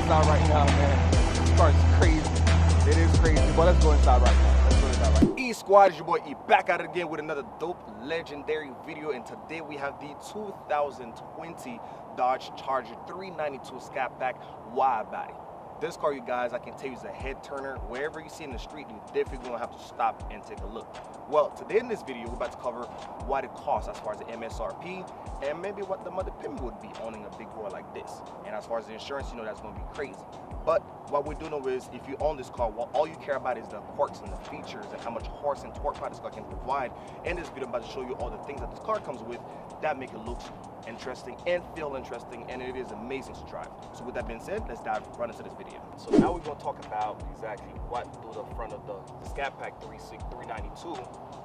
inside right now, man. This car is crazy. It is crazy, but let's go inside right now. Let's go inside right now. E Squad, is your boy E, back at it again with another dope, legendary video. And today we have the 2020 Dodge Charger 392 Scat Pack wide body. This car, you guys, I can tell you is a head turner. Wherever you see in the street, you definitely gonna have to stop and take a look. Well, today in this video, we're about to cover what it costs as far as the MSRP and maybe what the mother pimp would be owning a big boy like this. And as far as the insurance, you know that's gonna be crazy. But what we do know is if you own this car, well, all you care about is the quirks and the features and how much horse and torque power this car can provide. In this video, I'm about to show you all the things that this car comes with that make it look interesting and feel interesting, and it is amazing to drive. So with that being said, let's dive right into this video. So now we're going to talk about exactly what do the front of the Scat Pack 392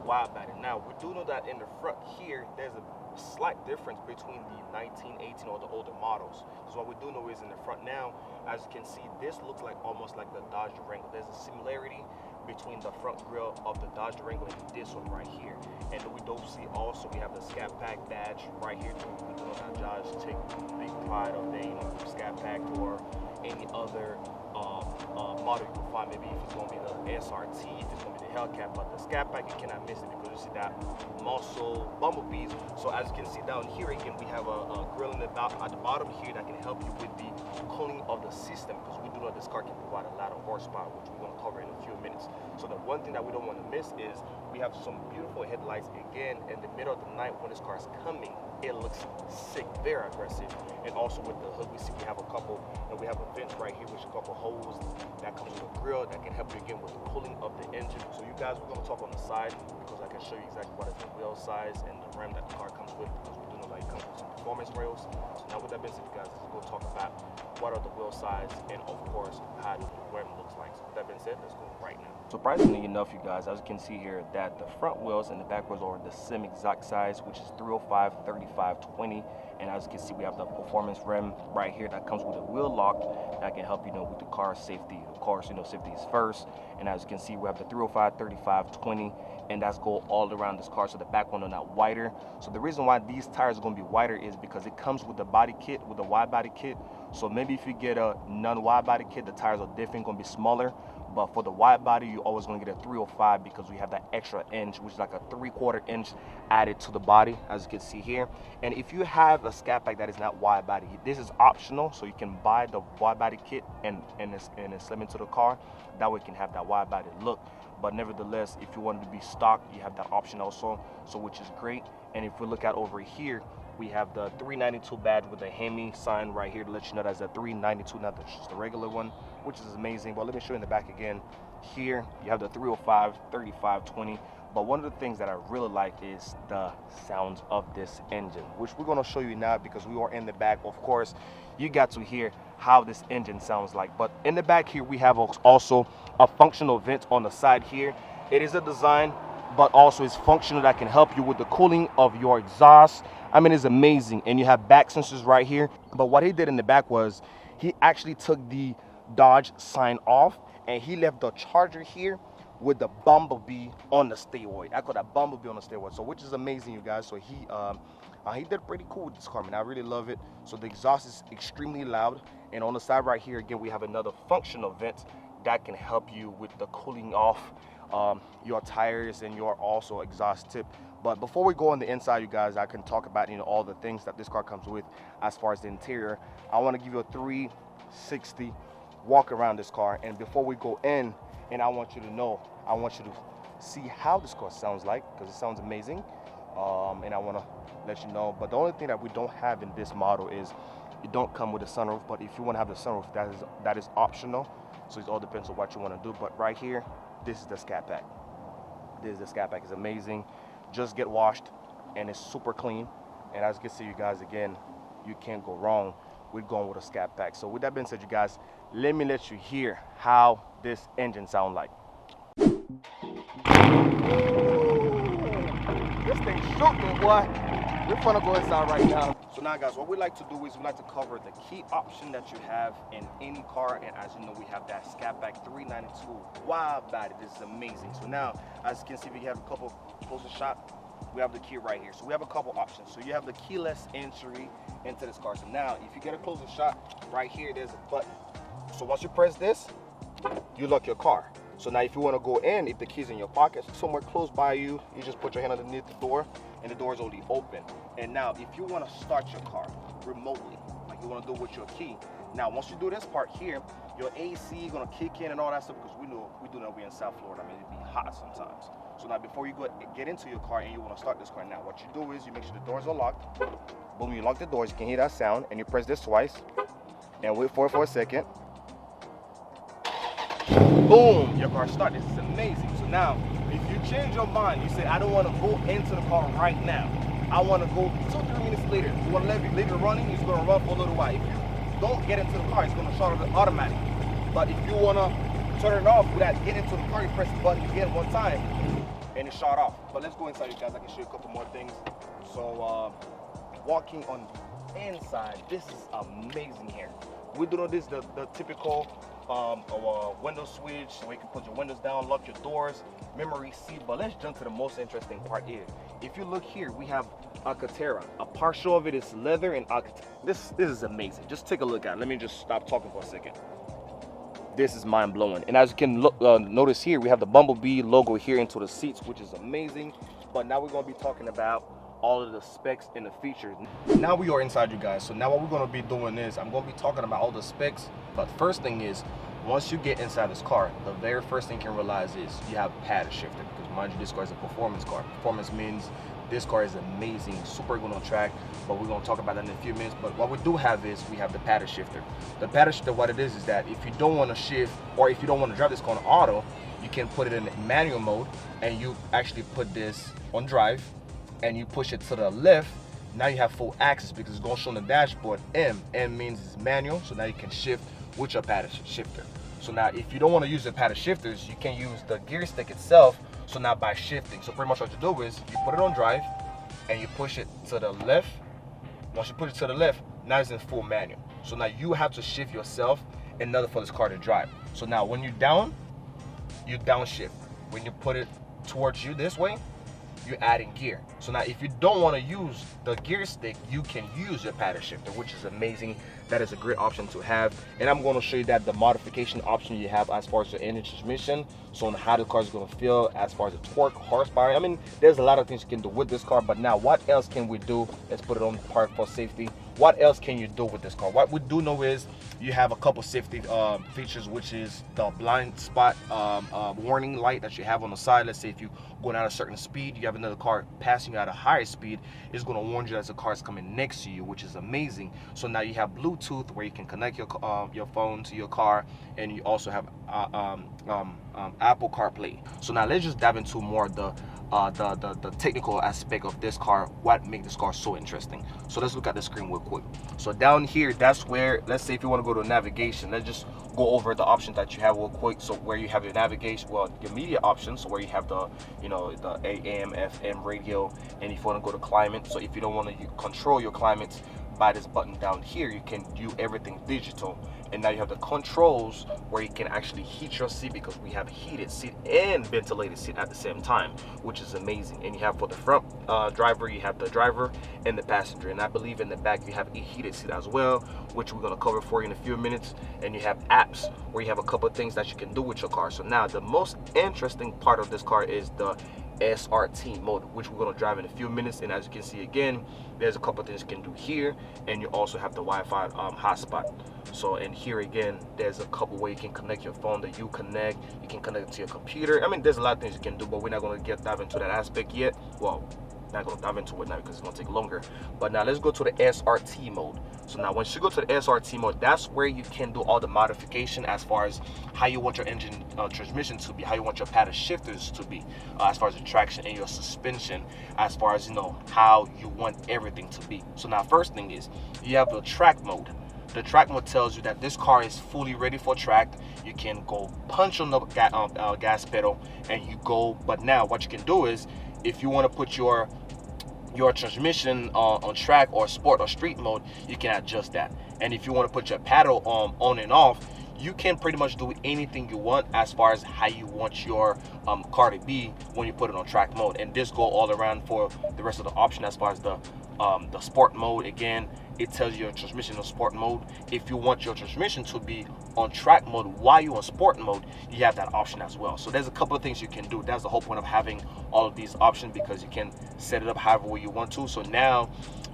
wide body. Now we do know that in the front here there's a slight difference between the 1918 or the older models, because what we do know is in the front now, as you can see, this looks like almost like the Dodge Durango. There's a similarity between the front grille of the Dodge Durango and this one right here. And we do see also we have the Scat Pack badge right here too. We do know that Dodge take big pride of their, Scat Pack or any other model you can find. Maybe if it's gonna be the SRT, if it's gonna be the Hellcat, but the Scat Pack, you cannot miss it because you see that muscle bumblebees. So as you can see down here again, we have a grill at the bottom here that can help you with the cooling of the system, because we do know this car can provide a lot of horsepower, which we're going to cover in a few minutes. So the one thing that we don't want to miss is we have some beautiful headlights. Again, in the middle of the night when this car is coming, it looks sick, very aggressive. And also with the hood, we see we have a couple, and we have a vent right here with a couple holes that comes with a grill that can help you again with the cooling of the engine. So you guys, we're going to talk on the side because I can show you exactly what is the wheel size and the rim that the car comes with, because we do know that it comes with some performance rails. So now with that being said, you guys, let's go talk about what are the wheel size and of course how the rim looks like. So with that being said, let's go right now. Surprisingly enough, you guys, as you can see here, that the front wheels and the back wheels are the same exact size, which is 305, 35, 20. And as you can see, we have the performance rim right here that comes with a wheel lock that can help you with the car safety. Of course, safety is first. And as you can see, we have the 305, 35, 20, and that's go all around this car. So the back one are not wider. So the reason why these tires are going to be wider is because it comes with the body kit, with the wide body kit. So maybe if you get a non-wide body kit, the tires are definitely going to be smaller. But for the wide body, you're always going to get a 305 because we have that extra inch, which is like a 3/4 inch added to the body, as you can see here. And if you have a Scat Pack that is not wide body, this is optional, so you can buy the wide body kit and slim into the car. That way you can have that wide body look. But nevertheless, if you wanted to be stock, you have that option also, so which is great. And if we look at over here, we have the 392 badge with the Hemi sign right here to let you know that's a 392, not just the regular one, which is amazing. But let me show you in the back again. Here you have the 305, 35, 20. But one of the things that I really like is the sounds of this engine, which we're going to show you now because we are in the back. Of course, you got to hear how this engine sounds like. But in the back here, we have also a functional vent on the side here. It is a design, but also it's functional that can help you with the cooling of your exhaust. I mean, it's amazing. And you have back sensors right here. But what he did in the back was he actually took the Dodge sign off and he left the Charger here with the bumblebee on the steroid. I call that bumblebee on the steroid, so which is amazing, you guys. So he did pretty cool with this car, man. I really love it. So the exhaust is extremely loud, and on the side right here again, we have another functional vent that can help you with the cooling off your tires and your also exhaust tip. But before we go on the inside, you guys, I can talk about all the things that this car comes with as far as the interior. I want to give you a 360 walk around this car, and before we go in, and I want you to see how this car sounds like, because it sounds amazing. And I want to let you know. But the only thing that we don't have in this model is it don't come with a sunroof. But if you want to have the sunroof, that is optional. So it all depends on what you want to do. But right here, this is the Scat Pack. This is the Scat Pack. It's amazing. Just get washed, and it's super clean. And as you can see, you guys, again, you can't go wrong with going with a Scat Pack. So with that being said, you guys, let me let you hear how this engine sound like. This thing shook me, boy. We're gonna go inside right now. So now, guys, what we like to do is we like to cover the key option that you have in any car. And as you know, we have that Scat Pack 392 wide body. This is amazing. So now, as you can see, we have a couple closer shot. We have the key right here. So we have a couple options. So you have the keyless entry into this car. So now, if you get a closer shot right here, there's a button So once you press this, you lock your car. So now if you want to go in, if the key's in your pocket, somewhere close by you, you just put your hand underneath the door and the door is already open. And now if you want to start your car remotely, like you want to do with your key, now once you do this part here, your AC gonna kick in and all that stuff, because we do know we're in South Florida. I mean, it'd be hot sometimes. So now before you go get into your car and you want to start this car, now what you do is you make sure the doors are locked. Boom, you lock the doors, you can hear that sound, and you press this twice and wait for it for a second. Boom, your car started. This is amazing. So now if you change your mind, you say, I don't want to go into the car right now, I want to go 2-3 minutes later, you want to leave it running, it's going to run for a little while. If you don't get into the car, it's going to shut off automatically. But if you want to turn it off without getting into the car, you press the button again one time and it shut off. But let's go inside, you guys. I can show you a couple more things. So walking on the inside, this is amazing here. We do know this the typical window switch, so you can put your windows down, lock your doors, memory seat. But let's jump to the most interesting part here. If you look here, we have Alcantara. A partial of it is leather and Alcantara. This is amazing. Just take a look at it. Let me just stop talking for a second. This is mind-blowing. And as you can look, notice here, we have the Bumblebee logo here into the seats, which is amazing. But now we're going to be talking about all of the specs and the features. Now we are inside, you guys. So now what we're going to be doing is I'm going to be talking about all the specs. But first thing is, once you get inside this car, the very first thing you can realize is you have paddle shifter, because mind you, this car is a performance car. Performance means this car is amazing, super good on track, but we're going to talk about that in a few minutes. But what we do have is we have the paddle shifter. The paddle shifter, what it is that if you don't want to shift, or if you don't want to drive this car on auto, you can put it in manual mode, and you actually put this on drive and you push it to the left. Now you have full access, because it's going to show on the dashboard M means it's manual, so now you can shift with your paddle shifter. So now if you don't want to use the paddle shifters, you can use the gear stick itself. So now by shifting, so pretty much what you do is you put it on drive and you push it to the left. Once you push it to the left, now it's in full manual. So now you have to shift yourself in order for this car to drive. So now when you're down, you downshift. When you put it towards you this way, you're adding gear. So now if you don't want to use the gear stick, you can use your paddle shifter, which is amazing. That is a great option to have. And I'm going to show you that the modification option you have as far as the engine transmission, so on how the car is going to feel as far as the torque, horsepower. I mean, there's a lot of things you can do with this car. But now what else can we do? Let's put it on park for safety. What else can you do with this car? What we do know is you have a couple safety features, which is the blind spot warning light that you have on the side. Let's say if you're going at a certain speed, you have another car passing you at a higher speed, it's going to warn you as the car is coming next to you, which is amazing. So now you have Bluetooth, where you can connect your phone to your car, and you also have Apple CarPlay. So now let's just dive into more of the technical aspect of this car, what makes this car so interesting. So let's look at the screen real quick. So down here, that's where, let's say if you want to go to navigation, let's just go over the options that you have real quick. So where you have your navigation, well, your media options, so where you have the, you know, the AM, FM radio, and if you want to go to climate, so if you don't want to control your climate by this button down here, you can do everything digital. And now you have the controls where you can actually heat your seat, because we have heated seat and ventilated seat at the same time, which is amazing. And you have for the front driver, you have the driver and the passenger, and I believe in the back you have a heated seat as well, which we're going to cover for you in a few minutes. And you have apps where you have a couple of things that you can do with your car. So now the most interesting part of this car is the SRT mode, which we're going to drive in a few minutes. And as you can see, again, there's a couple of things you can do here, and you also have the Wi-Fi hotspot. So, and here again, there's a couple ways you can connect your phone that you can connect it to your computer. I mean, there's a lot of things you can do, but we're not going to dive into that aspect yet. Well, not going to dive into it now because it's going to take longer. But now let's go to the SRT mode. So now once you go to the SRT mode, that's where you can do all the modification as far as how you want your engine transmission to be, how you want your paddle shifters to be, as far as the traction and your suspension, as far as, you know, how you want everything to be. So now first thing is you have the track mode. The track mode tells you that this car is fully ready for track. You can go punch on the gas pedal and you go. But now what you can do is, if you want to put your transmission on track or sport or street mode, you can adjust that. And if you want to put your paddle on and off, you can pretty much do anything you want as far as how you want your car to be when you put it on track mode. And this go all around for the rest of the option as far as the The sport mode, again, it tells you your transmission on sport mode. If you want your transmission to be on track mode while you're on sport mode, you have that option as well. So there's a couple of things you can do. That's the whole point of having all of these options, because you can set it up however way you want to. So now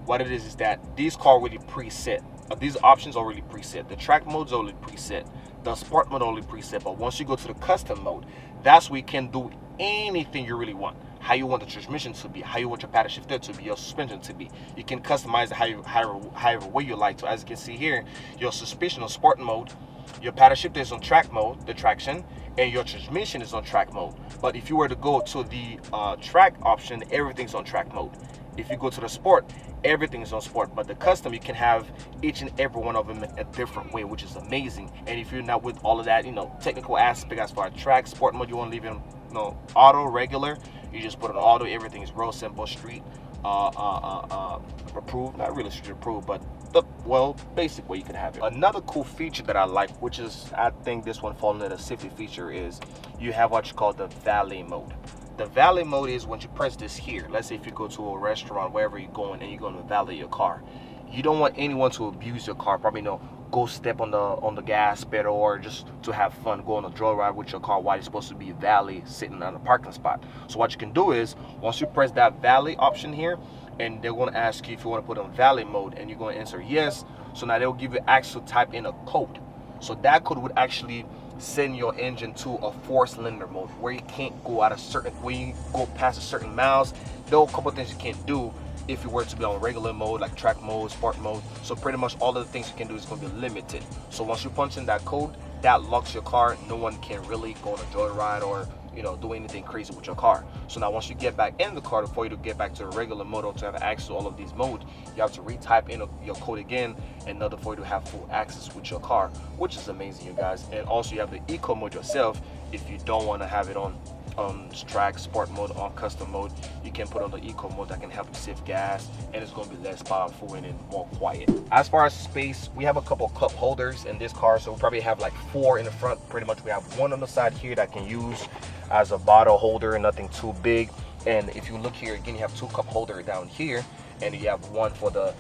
what it is that these cars already preset. These options already preset. The track mode's already preset. The sport mode already preset. But once you go to the custom mode, that's where you can do anything you really want. How you want the transmission to be, how you want your paddle shifter to be, your suspension to be. You can customize it however way you like. So as you can see here, your suspension on sport mode, your paddle shifter is on track mode, the traction, and your transmission is on track mode. But if you were to go to the track option, everything's on track mode. If you go to the sport, everything is on sport. But the custom, you can have each and every one of them in a different way, which is amazing. And if you're not with all of that, technical aspect as far as track, sport mode, you want to leave it auto, regular, you just put on auto. Everything is real simple, street approved, not really street approved, but the basic way you can have it. Another cool feature that I like, which is, I think this one falls under the safety feature, is you have what you call the valet mode. The valet mode is when you press this here. Let's say if you go to a restaurant, wherever you're going, and you're going to valet your car, you don't want anyone to abuse your car. Probably go step on the gas pedal, or just to have fun, go on a joyride with your car while you're supposed to be valet sitting on a parking spot. So what you can do is, once you press that valet option here, and they're going to ask you if you want to put on valet mode, and you're going to answer yes. So now they'll give you access to type in a code. So that code would actually send your engine to a 4-cylinder mode, where you can't go when you go past a certain miles. There are a couple of things you can't do if you were to be on regular mode, like track mode, sport mode. So pretty much all of the things you can do is going to be limited. So once you punch in that code, that locks your car. No one can really go on a joyride or do anything crazy with your car. So now once you get back in the car, before you get back to a regular mode or to have access to all of these modes, you have to retype in your code again in order for you to have full access with your car, which is amazing, you guys. And also you have the eco mode yourself. If you don't want to have it on track, sport mode, on custom mode, you can put on the eco mode that can help you save gas, and it's going to be less powerful and more quiet. As far as space, we have a couple cup holders in this car, so we probably have like 4 in the front. Pretty much we have one on the side here that can use as a bottle holder, nothing too big. And if you look here again, you have 2 cup holder down here, and you have one for the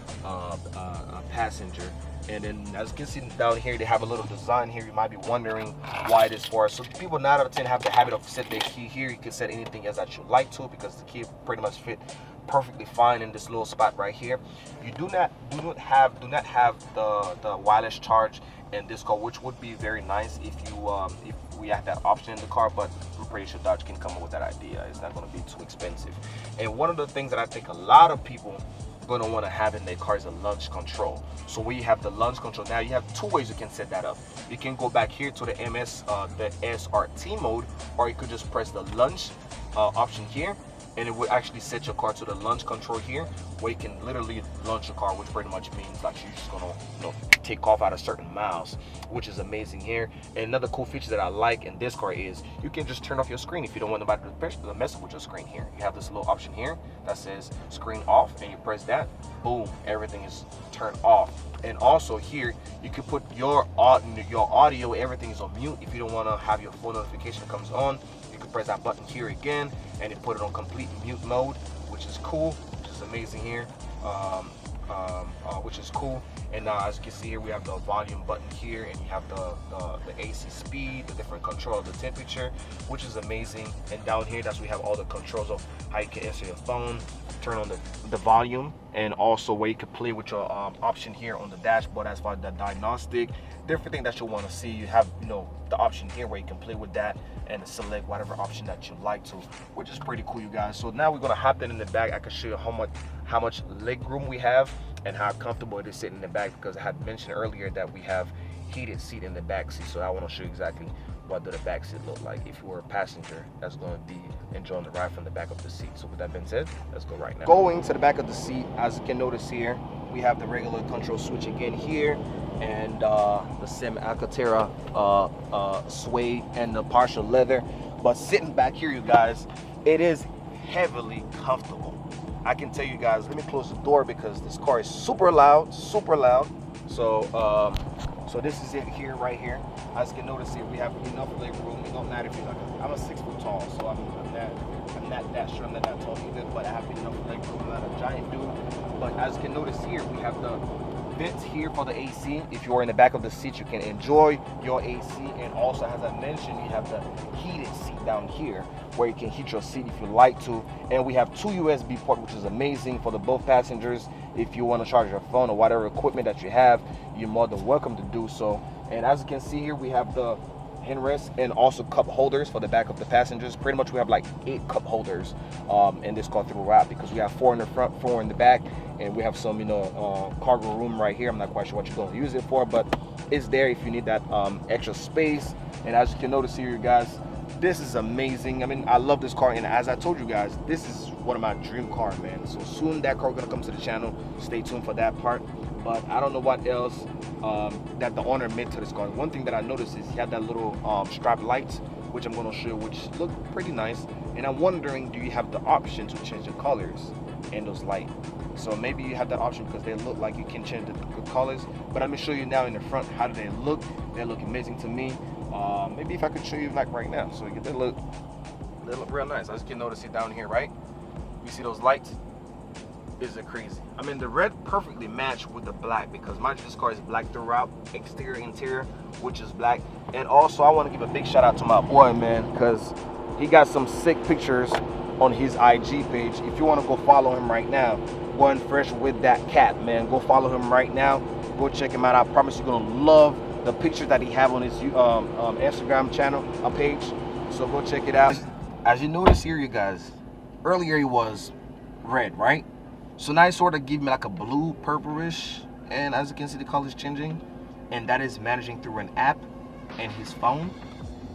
passenger. And then as you can see down here, they have a little design here. You might be wondering why it is for. So people 9 out of 10 have the habit of set their key here. You can set anything as that you like to, because the key pretty much fit perfectly fine in this little spot right here. You do not have the wireless charge in this car, which would be very nice if we have that option in the car, but we're pretty sure Dodge can come up with that idea. It's not going to be too expensive. And one of the things that I think a lot of people going to want to have in their car is a launch control. So when you have the launch control, now you have 2 ways you can set that up. You can go back here to the the SRT mode, or you could just press the launch option here, and it would actually set your car to the launch control here, where you can literally launch your car, which pretty much means like you're just gonna take off at a certain miles, which is amazing here. And another cool feature that I like in this car is you can just turn off your screen if you don't want nobody to mess with your screen here. You have this little option here that says screen off, and you press that, boom, everything is turned off. And also here you can put your audio, everything is on mute. If you don't want to have your phone notification comes on, you can press that button here again, and it put it on complete mute mode, which is cool, which is amazing here. Which is cool. And now as you can see here, we have the volume button here, and you have the AC speed, the different control of the temperature, which is amazing. And down here, that's where we have all the controls of how you can answer your phone, turn on the volume, and also where you can play with your option here on the dashboard as far as the diagnostic, different thing that you want to see. You have the option here where you can play with that and select whatever option that you like to, which is pretty cool, you guys. So now we're gonna hop in the back. I can show you how much leg room we have and how comfortable it is sitting in the back, because I had mentioned earlier that we have heated seat in the back seat. So I want to show you exactly what the back seat look like if you were a passenger that's going to be enjoying the ride from the back of the seat. So with that being said, let's go right now. Going to the back of the seat, as you can notice here, we have the regular control switch again here, and the semi Alcantara suede and the partial leather. But sitting back here, you guys, it is heavily comfortable. I can tell you guys, let me close the door because this car is super loud, super loud. So so this is it here, right here. As you can notice here, we have enough leg room. It don't matter if you're like, I'm a 6 foot tall, so I'm not that sure, I'm not that tall either, but I have been enough leg room. I'm not a giant dude. But as you can notice here, we have the vents here for the AC. If you're in the back of the seat, you can enjoy your AC. And also, as I mentioned, you have the heated seat down here where you can heat your seat if you like to. And we have 2 USB ports, which is amazing for the both passengers. If you want to charge your phone or whatever equipment that you have, you're more than welcome to do so. And as you can see here, we have the handrests and also cup holders for the back of the passengers. Pretty much we have like 8 cup holders in this car throughout, because we have 4 in the front, 4 in the back, and we have some, you know, cargo room right here. I'm not quite sure what you're going to use it for, but it's there if you need that extra space. And as you can notice here, you guys, this is amazing. I mean, I love this car, and as I told you guys, this is one of my dream cars, man. So soon that car gonna come to the channel. Stay tuned for that part. But I don't know what else that the owner made to this car. One thing that I noticed is he had that little strap lights, which I'm gonna show you, which look pretty nice. And I'm wondering, do you have the option to change the colors in those lights? So maybe you have that option because they look like you can change the colors. But let me show you now in the front, how do they look? They look amazing to me. Maybe if I could show you like right now, so you get they look real nice. As you can notice it down here, right? You see those lights? Is it crazy? I mean, the red perfectly matched with the black, because mind you, this car is black throughout, exterior, interior, which is black. And also, I want to give a big shout out to my boy, man, because he got some sick pictures on his IG page. If you want to go follow him right now, going fresh with that cat, man, go follow him right now. Go check him out. I promise you're gonna love the pictures that he have on his Instagram channel page. So go check it out. As you notice here, you guys, earlier he was red, right? So now it's sort of giving me like a blue purplish, and as you can see, the color is changing, and that is managing through an app and his phone,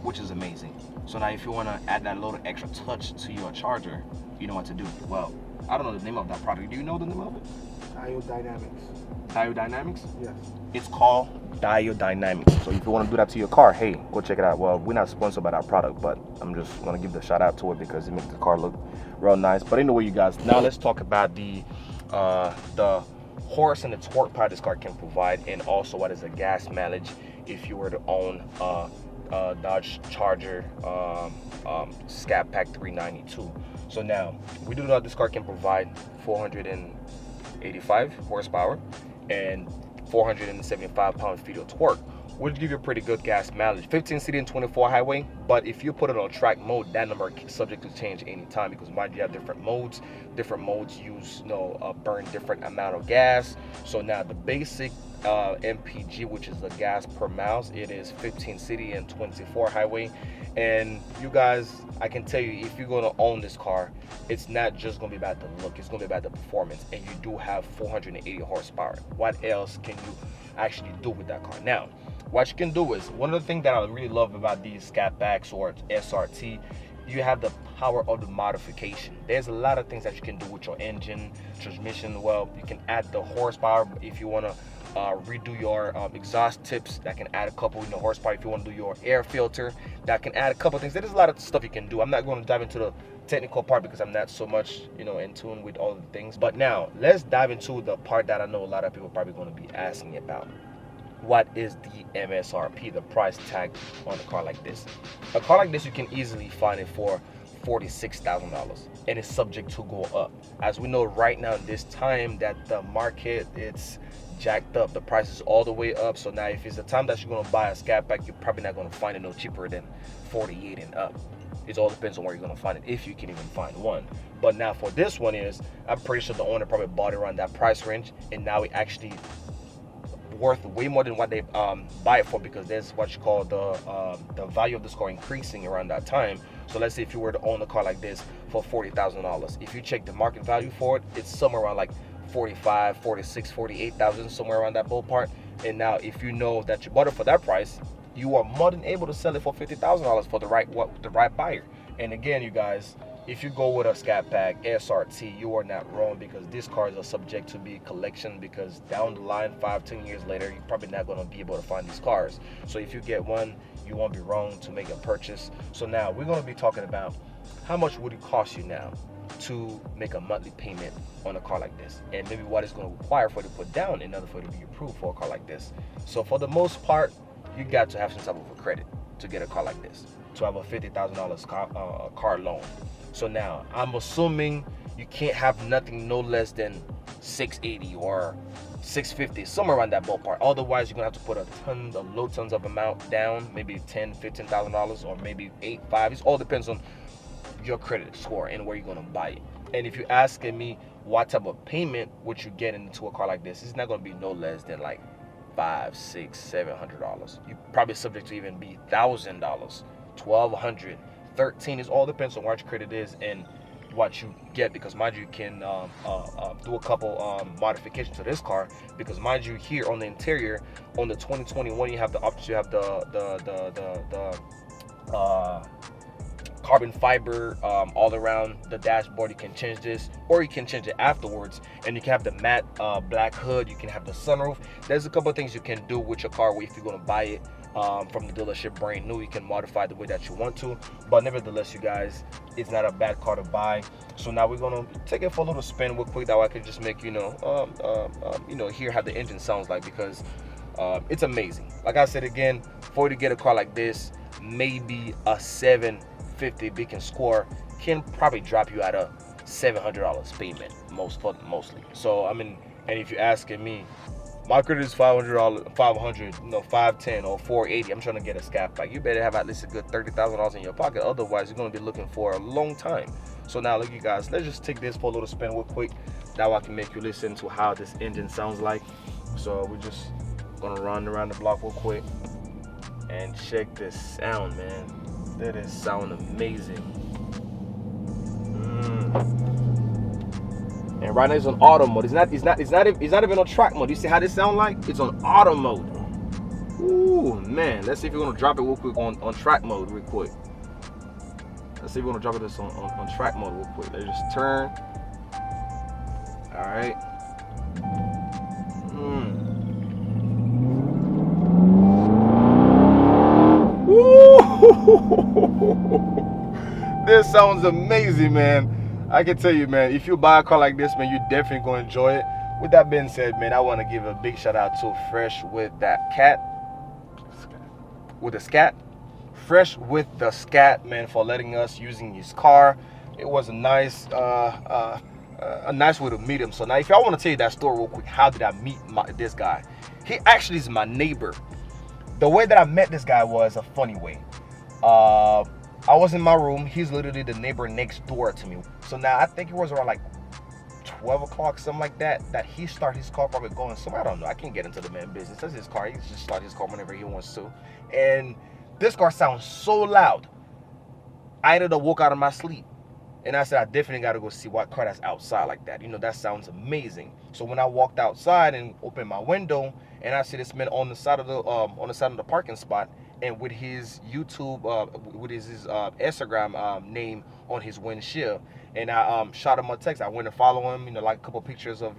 which is amazing. So now if you want to add that little extra touch to your Charger, you know what to do. Well, I don't know the name of that product. Do you know the name of it? Dynamics. Dynamics? Yes. It's called Dynamics. So if you want to do that to your car, hey, go check it out. Well, we're not sponsored by that product, but I'm just going to give the shout out to it because it makes the car look real nice. But anyway, you guys, now let's talk about the horse and the torque power this car can provide, and also what is the gas mileage if you were to own Dodge Charger Scat Pack 392. So now we do know this car can provide 485 horsepower and 475 pound-feet of torque, which give you a pretty good gas mileage. 15 city and 24 highway, but if you put it on track mode, that number is subject to change anytime, because mind you have different modes. Different modes use, burn different amount of gas. So now the basic MPG, which is the gas per miles, it is 15 city and 24 highway. And you guys, I can tell you, if you're going to own this car, it's not just going to be about the look, it's going to be about the performance. And you do have 480 horsepower. What else can you actually do with that car? Now, what you can do is, one of the things that I really love about these Scat Packs or SRT, you have the power of the modification. There's a lot of things that you can do with your engine, transmission. Well, you can add the horsepower if you want to redo your exhaust tips. That can add a couple horsepower. If you want to do your air filter, that can add a couple things. There's a lot of stuff you can do. I'm not going to dive into the technical part because I'm not so much in tune with all the things. But now let's dive into the part that I know a lot of people are probably going to be asking about. What is the MSRP, the price tag on a car like this? A car like this, you can easily find it for $46,000, and it's subject to go up. As we know right now in this time that the market, it's jacked up, the price is all the way up. So now if it's the time that you're going to buy a Scat Pack, you're probably not going to find it no cheaper than 48 and up. It all depends on where you're going to find it, if you can even find one. But now for this one I'm pretty sure the owner probably bought it around that price range, and now it actually worth way more than what they buy it for, because there's what you call the value of this car increasing around that time. So let's say if you were to own a car like this for $40,000, if you check the market value for it, it's somewhere around like 45, 46, 48,000, somewhere around that ballpark. And now if you know that you bought it for that price, you are more than able to sell it for $50,000 for the right buyer. And again, you guys, if you go with a Scat Pack SRT, you are not wrong, because this car is subject to be a collection, because down the line 5-10 years later, you're probably not going to be able to find these cars. So if you get one, you won't be wrong to make a purchase. So now we're going to be talking about how much would it cost you now to make a monthly payment on a car like this, and maybe what it's going to require for you to put down in order for you to be approved for a car like this. So for the most part, you got to have some type of a credit to get a car like this, to have a $50,000 car loan. So now I'm assuming you can't have nothing no less than 680 or 650, somewhere around that ballpark. Otherwise, you're gonna have to put a low tons of amount down, maybe $10,000-$15,000, or maybe 8-5. It all depends on your credit score and where you're gonna buy it. And if you're asking me what type of payment would you get into a car like this, it's not gonna be no less than like $500, $600, $700. You probably subject to even be $1,000, $1,200, $1,300. It all depends on what your credit is and what you get, because mind you, can do a couple modifications to this car, because mind you, here on the interior, on the 2021, you have the option, you have the carbon fiber all around the dashboard. You can change this, or you can change it afterwards, and you can have the matte black hood. You can have the sunroof. There's a couple of things you can do with your car if you're going to buy it from the dealership brand new. You can modify the way that you want to, but nevertheless, you guys, it's not a bad car to buy. So now we're gonna take it for a little spin real quick, that way I can just make you know hear how the engine sounds like, because it's amazing. Like I said again, for you to get a car like this, maybe a 750 beacon score can probably drop you at a $700 payment mostly. So I mean, and if you're asking me, my credit is $500, $510 or $480. I'm trying to get a Scat Pack. You better have at least a good $30,000 in your pocket. Otherwise, you're going to be looking for a long time. So now, look, you guys, let's just take this for a little spin real quick. Now I can make you listen to how this engine sounds like. So we're just going to run around the block real quick and check this sound, man. That is sound amazing. And right now it's on auto mode. It's not even on track mode. You see how this sound like? It's on auto mode. Ooh, man. Let's see if we're gonna drop it real quick on track mode real quick. Let's see if we're gonna drop this on track mode real quick. Let's just turn. All right. This sounds amazing, man. I can tell you, man, if you buy a car like this, man, you're definitely going to enjoy it. With that being said, man, I want to give a big shout out to Fresh with that cat, with the Scat. Fresh with the Scat, man, for letting us using his car. It was a nice way to meet him. So now, if y'all want to tell you that story real quick, how did I meet this guy? He actually is my neighbor. The way that I met this guy was a funny way. I was in my room. He's literally the neighbor next door to me. So now I think it was around like 12 o'clock, something like that, that he started his car probably going somewhere. I don't know. I can't get into the man's business. That's his car. He can just start his car whenever he wants to. And this car sounds so loud. I ended up walking out of my sleep. And I said, I definitely got to go see what car that's outside like that. You know, that sounds amazing. So when I walked outside and opened my window, and I see this man on the side of the parking spot, and with his YouTube, with his Instagram name on his windshield, and I shot him a text. I went and followed him, like a couple pictures of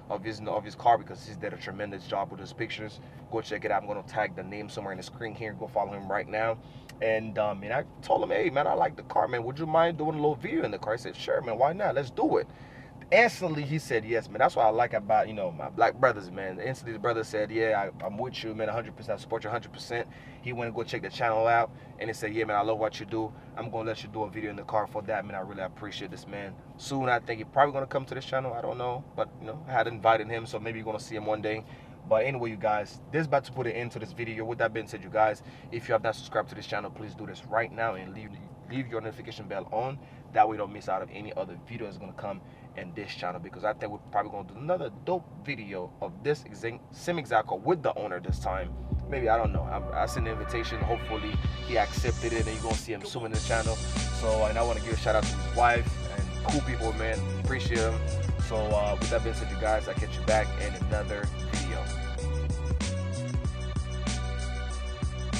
of his car, because he's did a tremendous job with his pictures. Go check it out. I'm gonna tag the name somewhere in the screen here. Go follow him right now. And I told him, hey man, I like the car, man. Would you mind doing a little video in the car? He said, sure, man. Why not? Let's do it. Instantly he said yes, man. That's what I like about my black brothers, man. Instantly the brother said, yeah, I'm with you, man, 100%. I support you 100%. He went to go check the channel out, and he said, yeah, man, I love what you do. I'm gonna let you do a video in the car. For that, man, I really appreciate this, man. Soon I think he's probably gonna come to this channel. I don't know, but I had invited him, so maybe you're gonna see him one day. But anyway, you guys, this is about to put an end to this video. With that being said, you guys, if you have not subscribed to this channel, please do this right now and leave your notification bell on. That way you don't miss out of any other videos that's gonna come in this channel, because I think we're probably gonna do another dope video of this same exact car with the owner this time. Maybe, I don't know. I sent an invitation. Hopefully he accepted it, and you're gonna see him soon in the channel. So, and I want to give a shout out to his wife and cool people, man. Appreciate him. So with that being said, you guys, I'll catch you back in another video.